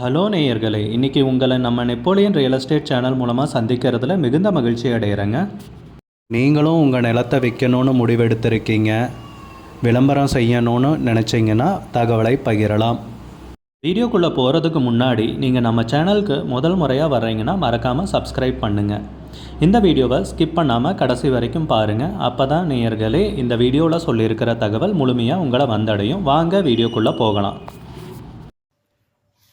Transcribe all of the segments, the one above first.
Hello நேயர்களே, இன்றைக்கி உங்களை நம்ம நெப்போலியன் ரியல் எஸ்டேட் சேனல் மூலமாக சந்திக்கிறதுல மிகுந்த மகிழ்ச்சி அடைகிறேங்க. நீங்களும் உங்கள் நிலத்தை விற்கணும்னு முடிவெடுத்திருக்கீங்க, விளம்பரம் செய்யணும்னு நினச்சிங்கன்னா தகவலை பகிரலாம். வீடியோக்குள்ளே போகிறதுக்கு முன்னாடி நீங்கள் நம்ம சேனலுக்கு முதல் முறையாக வர்றீங்கன்னா மறக்காமல் சப்ஸ்கிரைப் பண்ணுங்கள். இந்த வீடியோவை ஸ்கிப் பண்ணாமல் கடைசி வரைக்கும் பாருங்கள். அப்போ தான் நேயர்களே இந்த வீடியோவில் சொல்லியிருக்கிற தகவல் முழுமையாக உங்களை வந்தடையும். வாங்க வீடியோக்குள்ளே போகலாம்.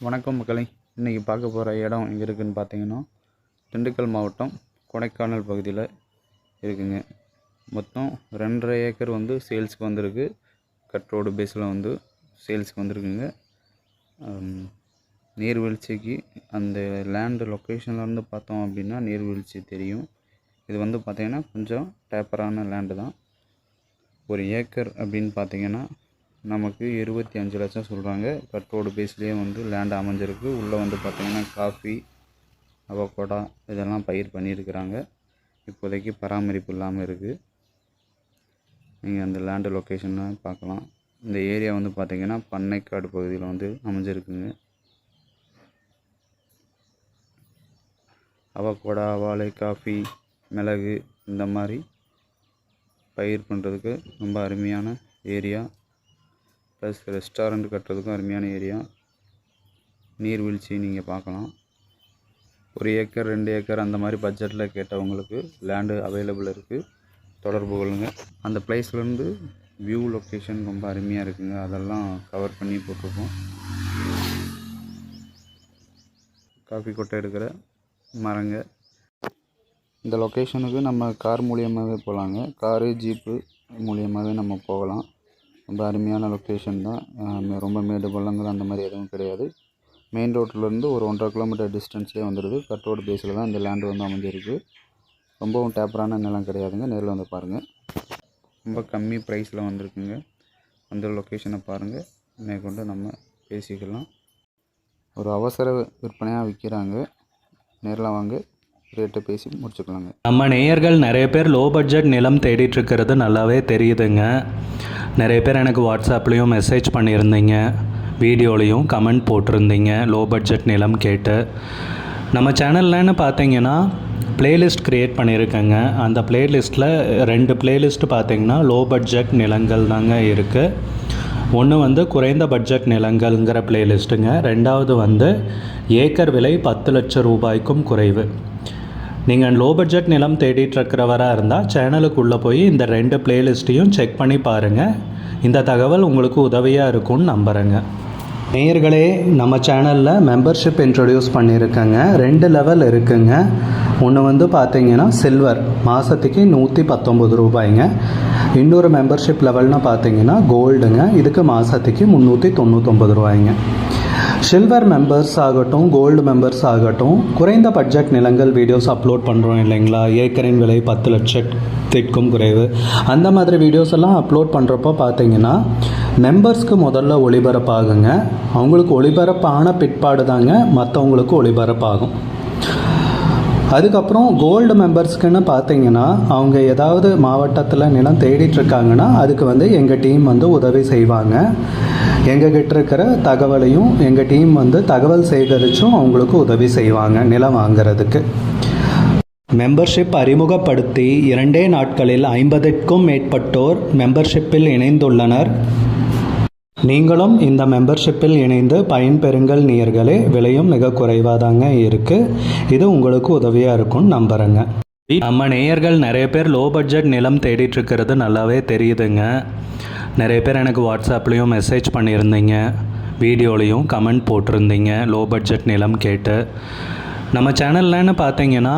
வணக்கம் மக்களே, இன்றைக்கி பார்க்க போகிற இடம் எங்கே இருக்குதுன்னு பார்த்தீங்கன்னா திண்டுக்கல் மாவட்டம் கொடைக்கானல் பகுதியில் இருக்குங்க. மொத்தம் 2.5 ஏக்கர் சேல்ஸுக்கு வந்திருக்கு. கட் ரோடு பேஸில் சேல்ஸுக்கு வந்திருக்குங்க. நீர்வீழ்ச்சிக்கு அந்த லேண்டு லொக்கேஷன்லேருந்து பார்த்தோம் அப்படின்னா நீர்வீழ்ச்சி தெரியும். இது பார்த்திங்கன்னா கொஞ்சம் டேப்பரான லேண்டு தான். ஒரு ஏக்கர் அப்படின்னு பார்த்திங்கன்னா நமக்கு 25 லட்சம் சொல்கிறாங்க. கட் ரோடு பேஸ்லேயே லேண்ட் அமைஞ்சிருக்கு. உள்ளே பார்த்திங்கன்னா காஃபி, அவகோடா இதெல்லாம் பயிர் பண்ணியிருக்கிறாங்க. இப்போதைக்கு பராமரிப்பு இல்லாமல் இருக்குது. நீங்கள் அந்த லேண்டு லொக்கேஷனை பார்க்கலாம். இந்த ஏரியா பார்த்திங்கன்னா பண்ணைக்காடு பகுதியில் அமைஞ்சிருக்குங்க. அவகோடா, வாழை, காஃபி, மிளகு இந்த மாதிரி பயிர் பண்ணுறதுக்கு ரொம்ப அருமையான ஏரியா. ப்ளஸ் ரெஸ்டாரண்ட் கட்டுறதுக்கும் அருமையான ஏரியா. நீர்வீழ்ச்சி நீங்கள் பார்க்கலாம். 1 ஏக்கர் 2 ஏக்கர் அந்த மாதிரி பட்ஜெட்டில் கேட்டவங்களுக்கு லேண்டு அவைலபிள் இருக்குது. தொடர்பு கொள்ளுங்கள். அந்த பிளேஸ்லேருந்து வியூ லொக்கேஷன் ரொம்ப அருமையாக இருக்குங்க. அதெல்லாம் கவர் பண்ணி போட்டிருக்கோம். காஃபி கொட்டை எடுக்கிற மரங்க. இந்த லொக்கேஷனுக்கு நம்ம கார் மூலியமாகவே போகலாங்க. காரு, ஜீப்பு மூலியமாகவே நம்ம போகலாம். ரொம்ப அருமையான லொக்கேஷன் தான். ரொம்ப மேடு பள்ளங்கள் அந்த மாதிரி எதுவும் கிடையாது. மெயின் ரோட்லேருந்து ஒரு 1.5 கிலோமீட்டர் டிஸ்டன்ஸ்லேயே வந்துடுது. கட் ரோடு பேஸில் தான் இந்த லேண்டு அமைஞ்சிருக்கு. ரொம்பவும் டேப்பரான நிலம் கிடையாதுங்க. நேரில் பாருங்கள். ரொம்ப கம்மி ப்ரைஸில் வந்திருக்குங்க. அந்த லொக்கேஷனை பாருங்கள். மேற்கொண்டு நம்ம பேசிக்கலாம். ஒரு அவசர விற்பனையாக விற்கிறாங்க. நேரில் வாங்க, ரேட்டை பேசி முடிச்சுக்கலாங்க. நம்ம நேயர்கள் நிறைய பேர் லோ பட்ஜெட் நிலம் தேடிட்டுருக்கிறது நல்லாவே தெரியுதுங்க. நிறைய பேர் எனக்கு வாட்ஸ்அப்லேயும் மெசேஜ் பண்ணியிருந்தீங்க, வீடியோலையும் கமெண்ட் போட்டிருந்தீங்க லோ பட்ஜெட் நிலம் கேட்டு. நம்ம சேனல்லன்னு பார்த்தீங்கன்னா ப்ளேலிஸ்ட் க்ரியேட் பண்ணியிருக்கேங்க. அந்த ப்ளேலிஸ்ட்டில் 2 ப்ளேலிஸ்ட்டு பார்த்தீங்கன்னா லோ பட்ஜெட் நிலங்கள் தாங்க இருக்குது. ஒன்று குறைந்த பட்ஜெட் நிலங்கள்ங்கிற ப்ளேலிஸ்ட்டுங்க. ரெண்டாவது ஏக்கர் விலை 10 லட்சம் ரூபாய்க்கும் குறைவு. நீங்கள் லோ பட்ஜெட் நிலம் தேடிட்டுருக்கிறவராக இருந்தால் சேனலுக்குள்ளே போய் இந்த 2 ப்ளேலிஸ்ட்டையும் செக் பண்ணி பாருங்கள். இந்த தகவல் உங்களுக்கு உதவியாக இருக்கும்னு நம்புகிறேங்க. நேயர்களே, நம்ம சேனலில் மெம்பர்ஷிப் இன்ட்ரடியூஸ் பண்ணியிருக்கேங்க. 2 லெவல் இருக்குங்க. ஒன்று பார்த்தீங்கன்னா சில்வர், மாதத்துக்கு 119 ரூபாய்ங்க. இன்னொரு மெம்பர்ஷிப் லெவல்னு பார்த்தீங்கன்னா கோல்டுங்க. இதுக்கு மாதத்துக்கு 399 ரூபாய்ங்க. சில்வர் மெம்பர்ஸ் ஆகட்டும், கோல்டு மெம்பர்ஸ் ஆகட்டும், குறைந்த பட்ஜெட் நிலங்கள் வீடியோஸ் அப்லோட் பண்ணுறோம் இல்லைங்களா? ஏக்கரின் விலை 10 லட்சத்திற்கும் குறைவு, அந்த மாதிரி வீடியோஸ் எல்லாம் அப்லோட் பண்ணுறப்போ பார்த்தீங்கன்னா மெம்பர்ஸ்க்கு முதல்ல ஒளிபரப்பாகுங்க. அவங்களுக்கு ஒளிபரப்பான பிற்பாடு தாங்க மற்றவங்களுக்கு ஒளிபரப்பாகும். அதுக்கப்புறம் கோல்டு மெம்பர்ஸ்க்குன்னு பார்த்தீங்கன்னா அவங்க ஏதாவது மாவட்டத்தில் நிலம் தேடிட்டுருக்காங்கன்னா அதுக்கு எங்கள் டீம் உதவி செய்வாங்க. எங்ககிட்ட இருக்கிற தகவலையும் எங்கள் டீம் தகவல் சேகரித்தும் அவங்களுக்கு உதவி செய்வாங்க நிலம் வாங்கிறதுக்கு. மெம்பர்ஷிப் அறிமுகப்படுத்தி 2 நாட்களில் 50க்கும் மேற்பட்டோர் மெம்பர்ஷிப்பில் இணைந்துள்ளனர். நீங்களும் இந்த மெம்பர்ஷிப்பில் இணைந்து பயன்பெறுங்கள் நேயர்களே. விலையும் மிக குறைவாக தாங்க இருக்குது. இது உங்களுக்கு உதவியாக இருக்கும்னு நம்புகிறேங்க. நம்ம நேயர்கள் நிறைய பேர் லோ பட்ஜெட் நிலம் தேடிட்டுருக்கிறது நல்லாவே தெரியுதுங்க. நிறைய பேர் எனக்கு வாட்ஸ்அப்லேயும் மெசேஜ் பண்ணியிருந்தீங்க, வீடியோலையும் கமெண்ட் போட்டிருந்தீங்க லோ பட்ஜெட் நிலம் கேட்டு. நம்ம சேனல்லன்னு பார்த்தீங்கன்னா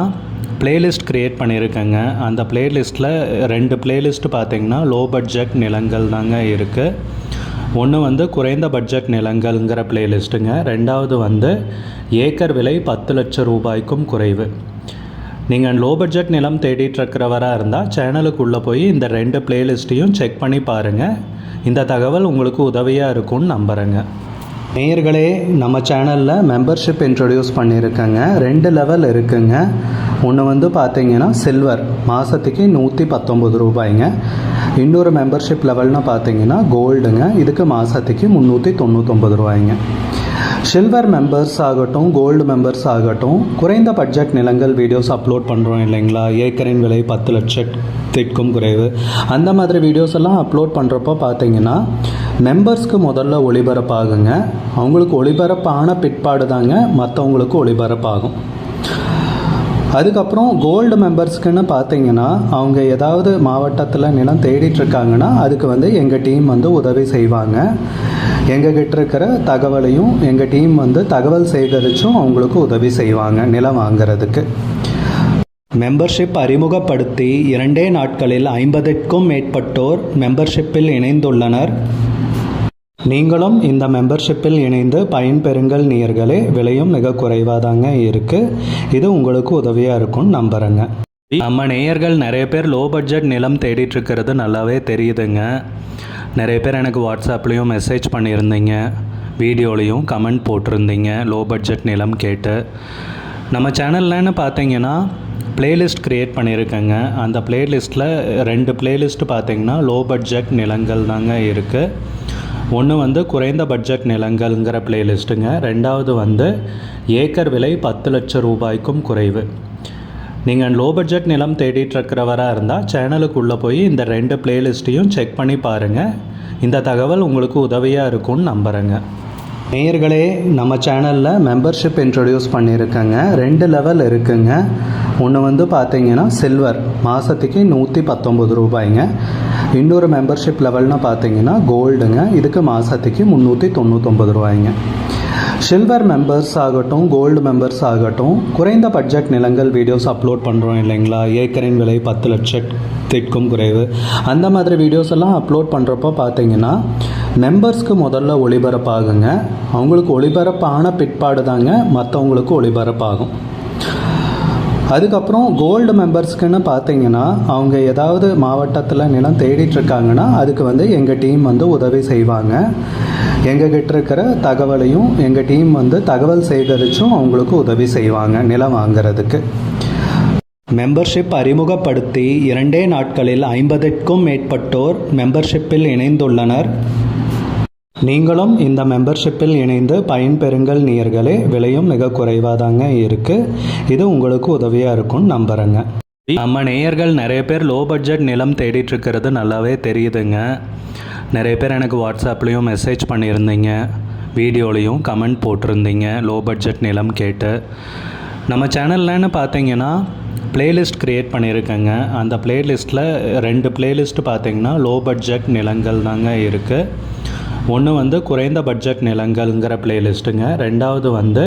ப்ளேலிஸ்ட் க்ரியேட் பண்ணியிருக்கேங்க. அந்த ப்ளேலிஸ்ட்டில் 2 ப்ளேலிஸ்ட்டு பார்த்தீங்கன்னா லோ பட்ஜெட் நிலங்கள் தாங்க இருக்குது. ஒன்று குறைந்த பட்ஜெட் நிலங்கள்ங்கிற ப்ளேலிஸ்ட்டுங்க. ரெண்டாவது ஏக்கர் விலை 10 லட்சம் ரூபாய்க்கும் குறைவு. நீங்கள் லோ பட்ஜெட் நிலம் தேடிட்டுருக்கிறவராக இருந்தால் சேனலுக்குள்ளே போய் இந்த 2 ப்ளேலிஸ்ட்டையும் செக் பண்ணி பாருங்கள். இந்த தகவல் உங்களுக்கு உதவியாக இருக்கும்னு நம்புகிறேங்க. நேயர்களே, நம்ம சேனலில் மெம்பர்ஷிப் இன்ட்ரடியூஸ் பண்ணியிருக்கேங்க. 2 லெவல் இருக்குங்க. ஒன்று பார்த்தீங்கன்னா சில்வர், மாதத்துக்கு 119 ரூபாய்ங்க. இன்னொரு மெம்பர்ஷிப் லெவல்னு பார்த்தீங்கன்னா கோல்டுங்க. இதுக்கு மாதத்துக்கு 399 ரூபாய்ங்க. சில்வர் மெம்பர்ஸ் ஆகட்டும், கோல்டு மெம்பர்ஸ் ஆகட்டும், குறைந்த பட்ஜெட் நிலங்கள் வீடியோஸ் அப்லோட் பண்ணுறோம் இல்லைங்களா, ஏக்கரின் விலை 10 லட்சத்திற்கும் குறைவு, அந்த மாதிரி வீடியோஸ் எல்லாம் அப்லோட் பண்ணுறப்போ பார்த்தீங்கன்னா மெம்பர்ஸ்க்கு முதல்ல ஒளிபரப்பாகுங்க. அவங்களுக்கு ஒளிபரப்பான பிற்பாடு தாங்க மற்றவங்களுக்கு ஒளிபரப்பாகும். அதுக்கப்புறம் கோல்டு மெம்பர்ஸ்க்குன்னு பார்த்தீங்கன்னா அவங்க ஏதாவது மாவட்டத்தில் நிலம் தேடிட்டுருக்காங்கன்னா அதுக்கு வந்து எங்கள் டீம் வந்து உதவி செய்வாங்க. எங்ககிட்ட இருக்கிற தகவலையும் எங்கள் டீம் வந்து தகவல் சேகரித்தும் அவங்களுக்கு உதவி செய்வாங்க நிலம் வாங்கிறதுக்கு. மெம்பர்ஷிப் அறிமுகப்படுத்தி 2 நாட்களில் 50க்கும் மேற்பட்டோர் மெம்பர்ஷிப்பில் இணைந்துள்ளனர். நீங்களும் இந்த மெம்பர்ஷிப்பில் இணைந்து பயன்பெறுங்கள் நேயர்களே. விலையும் மிக குறைவாக தாங்க இருக்குது. இது உங்களுக்கு உதவியாக இருக்கும்னு நம்புகிறேங்க. நம்ம நேயர்கள் நிறைய பேர் லோ பட்ஜெட் நிலம் தேடிட்டுருக்கிறது நல்லாவே தெரியுதுங்க. நிறைய பேர் எனக்கு வாட்ஸ்அப்லேயும் மெசேஜ் பண்ணியிருந்தீங்க, வீடியோலையும் கமெண்ட் போட்டிருந்தீங்க லோ பட்ஜெட் நிலம் கேட்டு. நம்ம சேனல்லன்னு பார்த்தீங்கன்னா பிளேலிஸ்ட் க்ரியேட் பண்ணியிருக்கேங்க. அந்த பிளேலிஸ்ட்டில் 2 பிளேலிஸ்ட் பார்த்தீங்கன்னா லோ பட்ஜெட் நிலங்கள் தாங்க இருக்குது. ஒன்று வந்து குறைந்த பட்ஜெட் நிலங்கள்ங்கிற பிளேலிஸ்ட்டுங்க. 2வது வந்து ஏக்கர் விலை 10 லட்சம் ரூபாய்க்கும் குறைவு. நீங்கள் லோ பட்ஜெட் நிலம் தேடிட்டுருக்கிறவராக இருந்தால் சேனலுக்குள்ளே போய் இந்த 2 பிளேலிஸ்ட்டையும் செக் பண்ணி பாருங்கள். இந்த தகவல் உங்களுக்கு உதவியாக இருக்கும்னு நம்புகிறேங்க. நேயர்களே, நம்ம சேனலில் மெம்பர்ஷிப் இன்ட்ரடியூஸ் பண்ணியிருக்கேங்க. 2 லெவல் இருக்குங்க. ஒன்று வந்து பார்த்தீங்கன்னா சில்வர், மாதத்துக்கு 119 ரூபாய்ங்க. இன்னொரு மெம்பர்ஷிப் லெவல்னு பார்த்தீங்கன்னா கோல்டுங்க, இதுக்கு மாதத்துக்கு 399 ரூபாய்ங்க. சில்வர் மெம்பர்ஸ் ஆகட்டும், கோல்டு மெம்பர்ஸ் ஆகட்டும், குறைந்த பட்ஜெட் நிலங்கள் வீடியோஸ் அப்லோட் பண்ணுறோம் இல்லைங்களா, ஏக்கரின் விலை 10 லட்சத்திற்கும் குறைவு, அந்த மாதிரி வீடியோஸ் எல்லாம் அப்லோட் பண்ணுறப்போ பார்த்தீங்கன்னா மெம்பர்ஸ்க்கு முதல்ல ஒளிபரப்பாகுங்க. அவங்களுக்கு ஒளிபரப்பான பிற்பாடு தாங்க மற்றவங்களுக்கு ஒளிபரப்பாகும். அதுக்கப்புறம் கோல்டு மெம்பர்ஸ்க்குன்னு பார்த்தீங்கன்னா அவங்க ஏதாவது மாவட்டத்தில் நிலம் தேடிட்டுருக்காங்கன்னா அதுக்கு வந்து எங்கள் டீம் வந்து உதவி செய்வாங்க. எங்ககிட்ட இருக்கிற தகவலையும் எங்கள் டீம் வந்து தகவல் சேகரித்தும் அவங்களுக்கு உதவி செய்வாங்க நிலம் வாங்கிறதுக்கு. மெம்பர்ஷிப் அறிமுகப்படுத்தி 2 நாட்களில் 50க்கும் மேற்பட்டோர் மெம்பர்ஷிப்பில் இணைந்துள்ளனர். நீங்களும் இந்த மெம்பர்ஷிப்பில் இணைந்து பயன்பெறுங்கள் நேயர்களே. விலையும் மிக குறைவாக தாங்க இருக்குது. இது உங்களுக்கு உதவியாக இருக்கும்னு நம்புகிறேங்க. நம்ம நேயர்கள் நிறைய பேர் லோ பட்ஜெட் நிலம் தேடிட்டுருக்கிறது நல்லாவே தெரியுதுங்க. நிறைய பேர் எனக்கு வாட்ஸ்அப்லேயும் மெசேஜ் பண்ணியிருந்தீங்க, வீடியோலையும் கமெண்ட் போட்டிருந்தீங்க லோ பட்ஜெட் நிலம் கேட்டு. நம்ம சேனல்லன்னு பார்த்தீங்கன்னா பிளேலிஸ்ட் க்ரியேட் பண்ணியிருக்கேங்க. அந்த பிளேலிஸ்ட்டில் 2 பிளேலிஸ்ட் பார்த்தீங்கன்னா லோ பட்ஜெட் நிலங்கள் தாங்க இருக்குது. ஒன்று வந்து குறைந்த பட்ஜெட் நிலங்கள்ங்கிற பிளேலிஸ்ட்டுங்க. 2வது வந்து